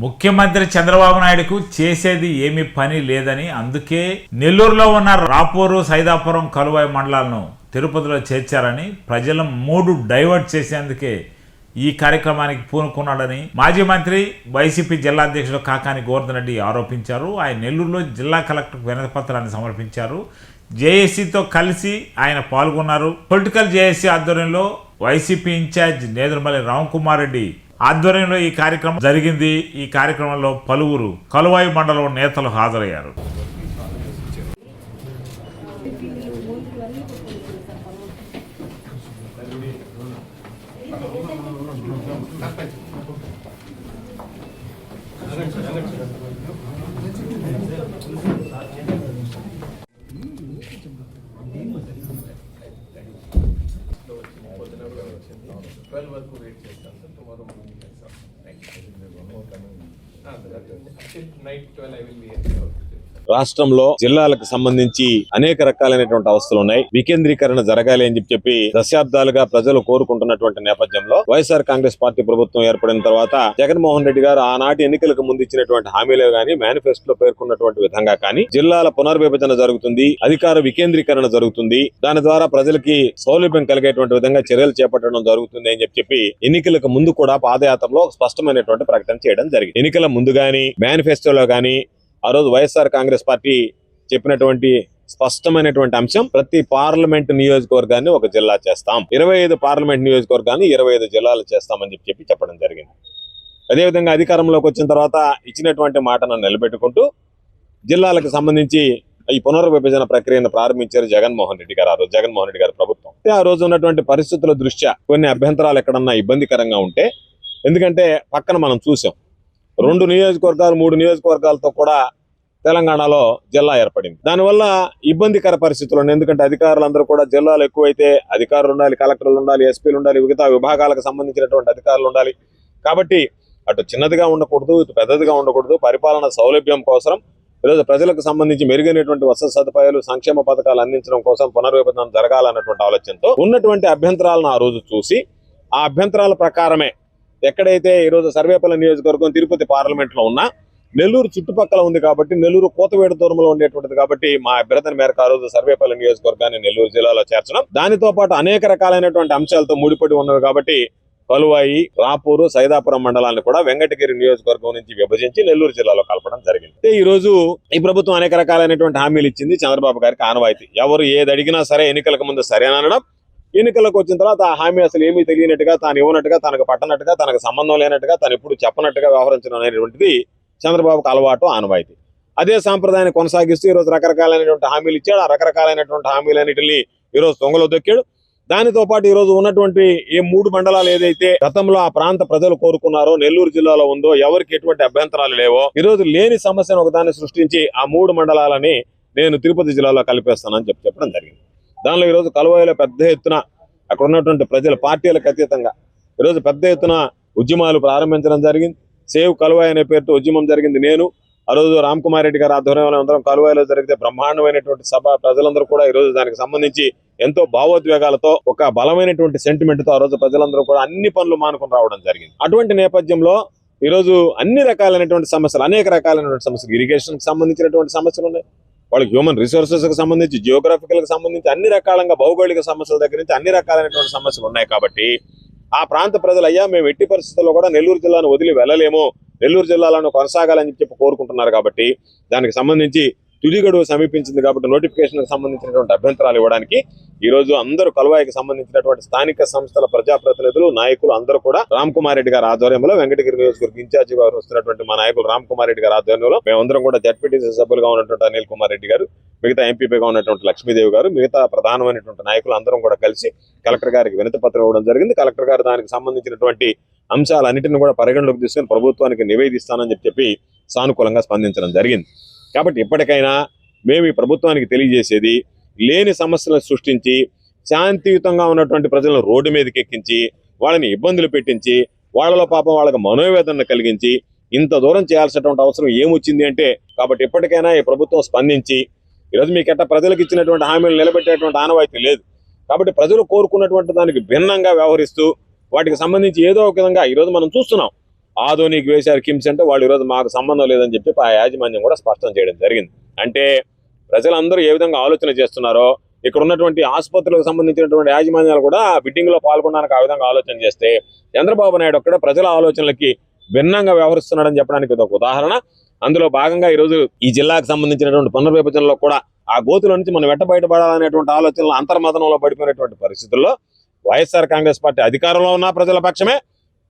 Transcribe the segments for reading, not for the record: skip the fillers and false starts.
ముఖ్యమంత్రి చంద్రబాబు నాయుడుకు చేసేది ఏమీ పని లేదని, అందుకే నెల్లూరులో ఉన్న రాపూరు, సైదాపురం, కలువాయి మండలాలను తిరుపతిలో చేర్చారని, ప్రజల మూడు డైవర్ట్ చేసేందుకే ఈ కార్యక్రమానికి పూనుకున్నాడని మాజీ మంత్రి వైసీపీ జిల్లా అధ్యక్షుడు కాకాని గోవర్ధన్ రెడ్డి ఆరోపించారు. ఆయన నెల్లూరులో జిల్లా కలెక్టర్కు వినతి పత్రాన్ని సమర్పించారు. జేఏసీతో కలిసి ఆయన పాల్గొన్నారు. పొలిటికల్ జేఏసీ ఆధ్వర్యంలో వైసీపీ ఇన్ఛార్జ్ నేదురుమల్లి రామ్కుమార్ రెడ్డి ఆధ్వర్యంలో ఈ కార్యక్రమం జరిగింది. ఈ కార్యక్రమంలో పలువురు కలువాయి మండలం నేతలు హాజరయ్యారు. రాష్ట్రంలో జిల్లాలకు సంబంధించి అనేక రకాలైనటువంటి అవస్థలు ఉన్నాయి. వికేంద్రీకరణ జరగాలి అని చెప్పి దశాబ్దాలుగా ప్రజలు కోరుకుంటున్నటువంటి నేపథ్యంలో వైఎస్ఆర్ కాంగ్రెస్ పార్టీ ప్రభుత్వం ఏర్పడిన తర్వాత జగన్మోహన్ రెడ్డి గారు ఆనాటి ఎన్నికలకు ముందు ఇచ్చినటువంటి హామీలు గానీ, మేనిఫెస్టోలో పేర్కొన్నటువంటి విధంగా కానీ జిల్లాల పునర్విభజన జరుగుతుంది, అధికార వికేంద్రీకరణ జరుగుతుంది, దాని ద్వారా ప్రజలకి సౌలభ్యం కలిగేటువంటి విధంగా చర్యలు చేపట్టడం జరుగుతుంది అని చెప్పి ఎన్నికలకు ముందు కూడా పాదయాత్రలో స్పష్టమైనటువంటి ప్రకటన చేయడం జరిగింది. ఎన్నికల ముందు గానీ, మేనిఫెస్టోలో గానీ ఆ రోజు వైఎస్ఆర్ కాంగ్రెస్ పార్టీ చెప్పినటువంటి స్పష్టమైనటువంటి అంశం, ప్రతి పార్లమెంట్ నియోజకవర్గాన్ని ఒక జిల్లా చేస్తాం, 25 పార్లమెంట్ నియోజకవర్గాన్ని 25 జిల్లాలు చేస్తామని చెప్పి చెప్పడం జరిగింది. అదేవిధంగా అధికారంలోకి వచ్చిన తర్వాత ఇచ్చినటువంటి మాటను నిలబెట్టుకుంటూ జిల్లాలకు సంబంధించి ఈ పునర్విభజన ప్రక్రియను ప్రారంభించారు జగన్మోహన్ రెడ్డి గారు. ఆ రోజు జగన్మోహన్ రెడ్డి గారి ప్రభుత్వం ఆ రోజు ఉన్నటువంటి పరిస్థితుల దృష్ట్యా కొన్ని అభ్యంతరాలు ఎక్కడన్నా ఇబ్బందికరంగా ఉంటే, ఎందుకంటే పక్కన మనం చూసాం 2 నియోజకవర్గాలు 3 నియోజకవర్గాలతో కూడా తెలంగాణలో జిల్లా ఏర్పడింది. దానివల్ల ఇబ్బందికర పరిస్థితులు ఉన్నాయి. ఎందుకంటే అధికారులందరూ కూడా జిల్లాలు ఎక్కువైతే అధికారులు ఉండాలి, కలెక్టర్లు ఉండాలి, ఎస్పీలు ఉండాలి, మిగతా విభాగాలకు సంబంధించినటువంటి అధికారులు ఉండాలి. కాబట్టి అటు చిన్నదిగా ఉండకూడదు, ఇటు పెద్దదిగా ఉండకూడదు. పరిపాలన సౌలభ్యం కోసం ఈరోజు ప్రజలకు సంబంధించి మెరుగైనటువంటి వసతి సదుపాయాలు, సంక్షేమ పథకాలు అందించడం కోసం పునర్విభజన జరగాలన్నటువంటి ఆలోచనతో ఉన్నటువంటి అభ్యంతరాలను ఆ రోజు చూసి, ఆ అభ్యంతరాల ప్రకారమే ఎక్కడైతే ఈరోజు సర్వేపల్లి నియోజకవర్గం తిరుపతి పార్లమెంట్ లో ఉన్నా, నెల్లూరు చుట్టుపక్కల ఉంది కాబట్టి, నెల్లూరు కోతవేడు దూరంలో ఉండేటువంటిది కాబట్టి మా అభ్యర్థన మేరకు ఆ రోజు సర్వేపల్లి నియోజకవర్గాన్ని నెల్లూరు జిల్లాలో చేర్చడం, దానితో పాటు అనేక రకాలైనటువంటి అంశాలతో ముడిపడి ఉన్నవి కాబట్టి కలువాయి, రాపూరు, సైదాపురం మండలాన్ని కూడా వెంకటగిరి నియోజకవర్గం నుంచి విభజించి నెల్లూరు జిల్లాలో కలపడం జరిగింది. ఈ రోజు ఈ ప్రభుత్వం అనేక రకాలైనటువంటి హామీలు ఇచ్చింది. చంద్రబాబు గారికి ఆనవాయితీ, ఎవరు ఏది అడిగినా సరే ఎన్నికలకు ముందు సరేనడం, ఎన్నికలకు వచ్చిన తర్వాత ఆ హామీ అసలు ఏమీ తెలియనట్టుగా, తాను ఇవ్వనట్టుగా, తనకు పట్టనట్టుగా, తనకు సంబంధం లేనట్టుగా, తను ఎప్పుడు చెప్పనట్టుగా వ్యవహరించడం అనేటువంటిది చంద్రబాబుకు అలవాటు, ఆనవాయితీ. అదే సాంప్రదాయాన్ని కొనసాగిస్తూ ఈరోజు రకరకాలైనటువంటి హామీలు ఇచ్చాడు. ఆ రకరకాలైనటువంటి హామీలన్నింటినీ ఈరోజు తొంగలో దొక్కాడు. దానితో పాటు ఈరోజు ఉన్నటువంటి ఈ 3 మండలాలు ఏదైతే గతంలో ఆ ప్రాంత ప్రజలు కోరుకున్నారో, నెల్లూరు జిల్లాలో ఉందో, ఎవరికి ఎటువంటి అభ్యంతరాలు లేవో, ఈరోజు లేని సమస్యను ఒకదాన్ని సృష్టించి ఆ 3 మండలాలని నేను తిరుపతి జిల్లాలో కలిపేస్తానని చెప్పడం జరిగింది. దానిలో ఈరోజు కలువాయిలో పెద్ద ఎత్తున అక్కడ ఉన్నటువంటి ప్రజల పార్టీలకు అతీతంగా ఈరోజు పెద్ద ఎత్తున ఉద్యమాలు ప్రారంభించడం జరిగింది. సేవ్ కలువాయి అనే పేరుతో ఉద్యమం జరిగింది. నేను ఆ రోజు రామ్కుమార్ రెడ్డి గారి ఆధ్వర్యంలో అందరం కలువాయిలో జరిగితే బ్రహ్మాండమైనటువంటి సభ, ప్రజలందరూ కూడా ఈరోజు దానికి సంబంధించి ఎంతో భావోద్వేగాలతో, ఒక బలమైనటువంటి సెంటిమెంట్ తో ఆ రోజు ప్రజలందరూ కూడా అన్ని పనులు మానుకొని రావడం జరిగింది. అటువంటి నేపథ్యంలో ఈరోజు అన్ని రకాలైనటువంటి సమస్యలు, అనేక రకాలైనటువంటి సమస్యలు, ఇరిగేషన్ కి సంబంధించినటువంటి సమస్యలు ఉన్నాయి, వాళ్ళకి హ్యూమన్ రిసోర్సెస్ కి సంబంధించి, జియోగ్రఫికల్ కి సంబంధించి అన్ని రకాలంగా, భౌగోళిక సమస్యల దగ్గర నుంచి అన్ని రకాలైనటువంటి సమస్యలు ఉన్నాయి. కాబట్టి ఆ ప్రాంత ప్రజలు, అయ్యా మేము ఎట్టి పరిస్థితుల్లో కూడా నెల్లూరు జిల్లాను వదిలి వెళ్ళలేము, నెల్లూరు జిల్లాలను కొనసాగాలని చెప్పి కోరుకుంటున్నారు. కాబట్టి దానికి సంబంధించి తుది గడువు సమీపించింది కాబట్టి నోటిఫికేషన్ కి సంబంధించినటువంటి అభ్యంతరాలు ఇవ్వడానికి ఈ రోజు అందరూ కలువాయికి సంబంధించినటువంటి స్థానిక సంస్థల ప్రజాప్రతినిధులు, నాయకులు అందరూ కూడా రామ్కుమార్ రెడ్డి గారి ఆధ్వర్యంలో, వెంకటగిరి నియోజకవర్గ ఇన్ఛార్జిగా వస్తున్నటువంటి మా నాయకులు రామ్కుమార్ రెడ్డి గారి ఆధ్వర్యంలో మేమందరం కూడా జడ్పీటీసీ సభ్యులుగా ఉన్నటువంటి అనిల్ కుమార్ రెడ్డి గారు, మిగతా ఎంపీపీగా ఉన్నటువంటి లక్ష్మీదేవి గారు, మిగతా ప్రధానమైనటువంటి నాయకులు అందరం కూడా కలిసి కలెక్టర్ గారికి వినతి పత్రం ఇవ్వడం జరిగింది. కలెక్టర్ గారు దానికి సంబంధించినటువంటి అంశాలన్నింటినీ కూడా పరిగణలోకి తీసుకుని ప్రభుత్వానికి నివేదిస్తానని చెప్పి సానుకూలంగా స్పందించడం జరిగింది. కాబట్టి ఇప్పటికైనా మేము ఈ ప్రభుత్వానికి తెలియజేసేది, లేని సమస్యలను సృష్టించి శాంతియుతంగా ఉన్నటువంటి ప్రజలను రోడ్డు మీదకి ఎక్కించి, వాళ్ళని ఇబ్బందులు పెట్టించి, వాళ్ళలో పాపం వాళ్ళకి మనోవేదన కలిగించి ఇంత దూరం చేయాల్సినటువంటి అవసరం ఏమొచ్చింది అంటే, కాబట్టి ఇప్పటికైనా ఈ ప్రభుత్వం స్పందించి ఈరోజు మీకెట్ట ప్రజలకు ఇచ్చినటువంటి హామీలు నిలబెట్టేటువంటి ఆనవాయితీ లేదు. కాబట్టి ప్రజలు కోరుకున్నటువంటి దానికి భిన్నంగా వ్యవహరిస్తూ వాటికి సంబంధించి ఏదో ఒక విధంగా ఈరోజు మనం చూస్తున్నాం. ఆదోనికి వేశారు కిమ్స్ అంటే వాళ్ళు ఈరోజు మాకు సంబంధం లేదని చెప్పి ఆ యాజమాన్యం కూడా స్పష్టం చేయడం జరిగింది. అంటే ప్రజలందరూ ఏ విధంగా ఆలోచన చేస్తున్నారో ఇక్కడ ఉన్నటువంటి ఆసుపత్రులకు సంబంధించినటువంటి యాజమాన్యాలు కూడా బిడ్డింగ్ లో పాల్గొనడానికి ఆ విధంగా ఆలోచన చేస్తే చంద్రబాబు నాయుడు ఒక్కడ ప్రజల ఆలోచనలకి భిన్నంగా వ్యవహరిస్తున్నాడని చెప్పడానికి ఇది ఒక ఉదాహరణ. అందులో భాగంగా ఈరోజు ఈ జిల్లాకు సంబంధించినటువంటి పునర్విభజనలో కూడా ఆ గోతుల నుంచి మనం వెంట బయటపడాలనేటువంటి ఆలోచనలు అంతర్మథనంలో పడిపోయినటువంటి పరిస్థితుల్లో వైఎస్ఆర్ కాంగ్రెస్ పార్టీ అధికారంలో ఉన్న ప్రజల పక్షమే,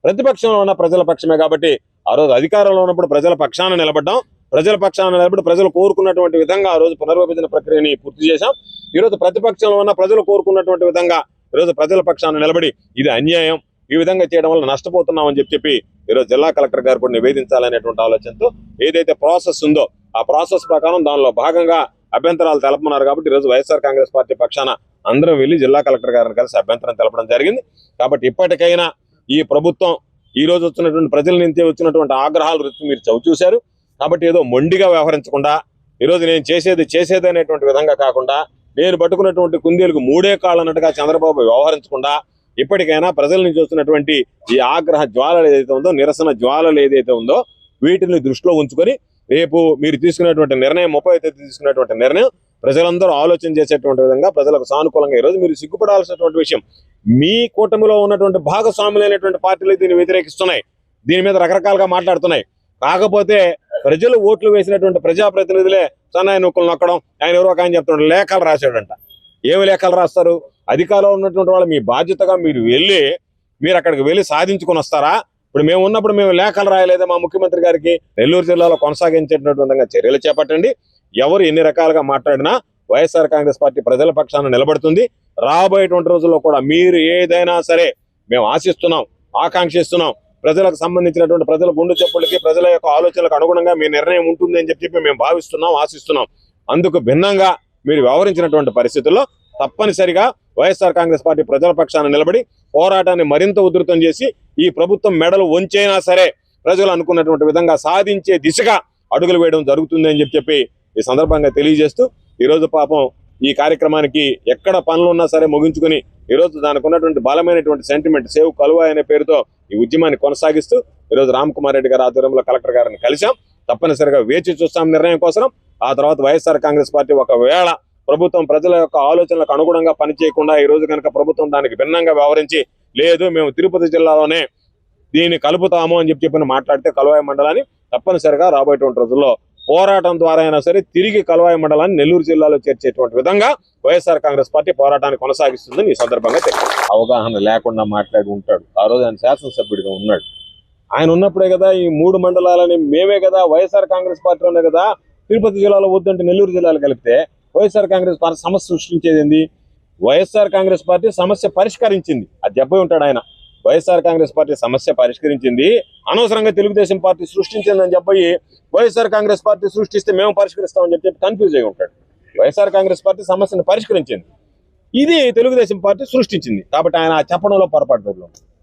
ప్రతిపక్షంలో ఉన్న ప్రజల పక్షమే. కాబట్టి ఆ రోజు అధికారంలో ఉన్నప్పుడు ప్రజల పక్షాన నిలబడ్డాం, ప్రజల పక్షాన నిలబడి ప్రజలు కోరుకున్నటువంటి విధంగా ఆ రోజు పునర్విభజన ప్రక్రియని పూర్తి చేశాం. ఈరోజు ప్రతిపక్షంలో ఉన్న ప్రజలు కోరుకున్నటువంటి విధంగా ఈరోజు ప్రజల పక్షాన నిలబడి ఇది అన్యాయం, ఈ విధంగా చేయడం వల్ల నష్టపోతున్నామని చెప్పి ఈరోజు జిల్లా కలెక్టర్ గారు కూడా నివేదించాలనేటువంటి ఆలోచనతో ఏదైతే ప్రాసెస్ ఉందో ఆ ప్రాసెస్ ప్రకారం దానిలో భాగంగా అభ్యంతరాలు తెలపమన్నారు. కాబట్టి ఈరోజు వైఎస్ఆర్ కాంగ్రెస్ పార్టీ పక్షాన అందరం వెళ్లి జిల్లా కలెక్టర్ గారిని కలిసి అభ్యంతరం తెలపడం జరిగింది. కాబట్టి ఇప్పటికైనా ఈ ప్రభుత్వం ఈ రోజు వచ్చినటువంటి ప్రజల నుంచి వచ్చినటువంటి ఆగ్రహాల రుచి మీరు చవిచూశారు. కాబట్టి ఏదో మొండిగా వ్యవహరించకుండా ఈరోజు నేను చేసేది అనేటువంటి విధంగా కాకుండా నేను పట్టుకున్నటువంటి కుందేలకు మూడే కాళ్ళు అన్నట్టుగా చంద్రబాబు వ్యవహరించకుండా ఇప్పటికైనా ప్రజల నుంచి వస్తున్నటువంటి ఈ ఆగ్రహ జ్వాలలు ఏదైతే ఉందో, నిరసన జ్వాలలు ఏదైతే ఉందో వీటిని దృష్టిలో ఉంచుకొని రేపు మీరు తీసుకున్నటువంటి నిర్ణయం 30వ తేదీ తీసుకున్నటువంటి నిర్ణయం ప్రజలందరూ ఆలోచన చేసేటువంటి విధంగా ప్రజలకు సానుకూలంగా ఈరోజు మీరు సిగ్గుపడాల్సినటువంటి విషయం. మీ కూటమిలో ఉన్నటువంటి భాగస్వాములైనటువంటి పార్టీలు దీన్ని వ్యతిరేకిస్తున్నాయి, దీని మీద రకరకాలుగా మాట్లాడుతున్నాయి. కాకపోతే ప్రజలు ఓట్లు వేసినటువంటి ప్రజాప్రతినిధులే సన్నాయి నొక్కులు నొక్కడం, ఆయన ఎవరో ఆయన చెప్తున్నాడు లేఖలు రాశాడంట. ఏమి లేఖలు రాస్తారు? అధికారంలో ఉన్నటువంటి వాళ్ళు మీ బాధ్యతగా మీరు అక్కడికి వెళ్ళి సాధించుకొని వస్తారా? ఇప్పుడు మేము ఉన్నప్పుడు మేము లేఖలు రాయలేదా మా ముఖ్యమంత్రి గారికి? నెల్లూరు జిల్లాలో కొనసాగించేటువంటి విధంగా చర్యలు చేపట్టండి. ఎవరు ఎన్ని రకాలుగా మాట్లాడినా వైఎస్ఆర్ కాంగ్రెస్ పార్టీ ప్రజల పక్షాన నిలబడుతుంది. రాబోయేటువంటి రోజుల్లో కూడా మీరు ఏదైనా సరే మేము ఆశిస్తున్నాం, ఆకాంక్షిస్తున్నాం. ప్రజలకు సంబంధించినటువంటి ప్రజల గుండె చెప్పులకి ప్రజల యొక్క ఆలోచనలకు అనుగుణంగా మీ నిర్ణయం ఉంటుంది అని చెప్పి మేము భావిస్తున్నాం, ఆశిస్తున్నాం. అందుకు భిన్నంగా మీరు వ్యవహరించినటువంటి పరిస్థితుల్లో తప్పనిసరిగా వైఎస్ఆర్ కాంగ్రెస్ పార్టీ ప్రజల పక్షాన నిలబడి పోరాటాన్ని మరింత ఉధృతం చేసి ఈ ప్రభుత్వం మెడలు వంచైనా సరే ప్రజలు అనుకున్నటువంటి విధంగా సాధించే దిశగా అడుగులు వేయడం జరుగుతుంది అని చెప్పి ఈ సందర్భంగా తెలియజేస్తూ ఈరోజు పాపం ఈ కార్యక్రమానికి ఎక్కడ పనులు ఉన్నా సరే ముగించుకుని ఈరోజు దానికి ఉన్నటువంటి బలమైనటువంటి సెంటిమెంట్ సేవ్ కలువాయి అనే పేరుతో ఈ ఉద్యమాన్ని కొనసాగిస్తూ ఈరోజు రామ్ కుమార్ రెడ్డి గారి ఆధ్వర్యంలో కలెక్టర్ గారిని కలిశాం. తప్పనిసరిగా వేచి చూస్తాం నిర్ణయం కోసం. ఆ తర్వాత వైఎస్ఆర్ కాంగ్రెస్ పార్టీ ఒకవేళ ప్రభుత్వం ప్రజల యొక్క ఆలోచనలకు అనుగుణంగా పనిచేయకుండా ఈ రోజు కనుక ప్రభుత్వం దానికి భిన్నంగా వ్యవహరించి లేదు మేము తిరుపతి జిల్లాలోనే దీన్ని కలుపుతాము అని చెప్పి మాట్లాడితే కలువాయి మండలాన్ని తప్పనిసరిగా రాబోయేటువంటి రోజుల్లో పోరాటం ద్వారా అయినా సరే తిరిగి కలువాయి మండలాన్ని నెల్లూరు జిల్లాలో చేర్చేటువంటి విధంగా వైఎస్ఆర్ కాంగ్రెస్ పార్టీ పోరాటాన్ని కొనసాగిస్తుందని ఈ సందర్భంగా అవగాహన లేకుండా మాట్లాడి ఉంటాడు. ఆ రోజు ఆయన శాసనసభ్యుడిగా ఉన్నాడు. ఆయన ఉన్నప్పుడే కదా ఈ 3 మండలాలని మేమే కదా వైఎస్ఆర్ కాంగ్రెస్ పార్టీలోనే కదా తిరుపతి జిల్లాలో వద్దంటే నెల్లూరు జిల్లాలో కలిపితే వైఎస్ఆర్ కాంగ్రెస్ పార్టీ సమస్య సృష్టించేది ఏంది? వైఎస్ఆర్ కాంగ్రెస్ పార్టీ సమస్య పరిష్కరించింది. అది చెప్పబోయి ఉంటాడు ఆయన. వైఎస్ఆర్ కాంగ్రెస్ పార్టీ సమస్య పరిష్కరించింది, అనవసరంగా తెలుగుదేశం పార్టీ సృష్టించిందని చెప్పి వైఎస్ఆర్ కాంగ్రెస్ పార్టీ సృష్టిస్తే మేము పరిష్కరిస్తామని చెప్పి కన్ఫ్యూజ్ అయి ఉంటాడు. వైఎస్ఆర్ కాంగ్రెస్ పార్టీ సమస్యను పరిష్కరించింది, ఇది తెలుగుదేశం పార్టీ సృష్టించింది. కాబట్టి ఆయన చెప్పడంలో పొరపాటు,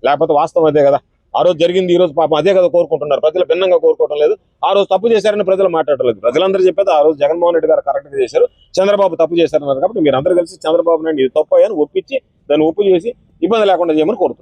లేకపోతే వాస్తవం అదే కదా. ఆ రోజు జరిగింది, ఈ రోజు పాపం అదే కదా కోరుకుంటున్నారు. ప్రజలు భిన్నంగా కోరుకోవడం లేదు. ఆ రోజు తప్పు చేశారని ప్రజలు మాట్లాడలేదు. ప్రజలందరూ చెప్పేది ఆ రోజు జగన్మోహన్ రెడ్డి గారు కరెక్ట్ గా చేశారు, చంద్రబాబు తప్పు చేశారన్నారు. కాబట్టి మీరు అందరూ కలిసి చంద్రబాబు నాయుడు ఇది తప్పు అయ్యాని ఒప్పించి దాన్ని ఒప్పు చేసి ఇబ్బంది లేకుండా చేయమని కోరుతున్నారు.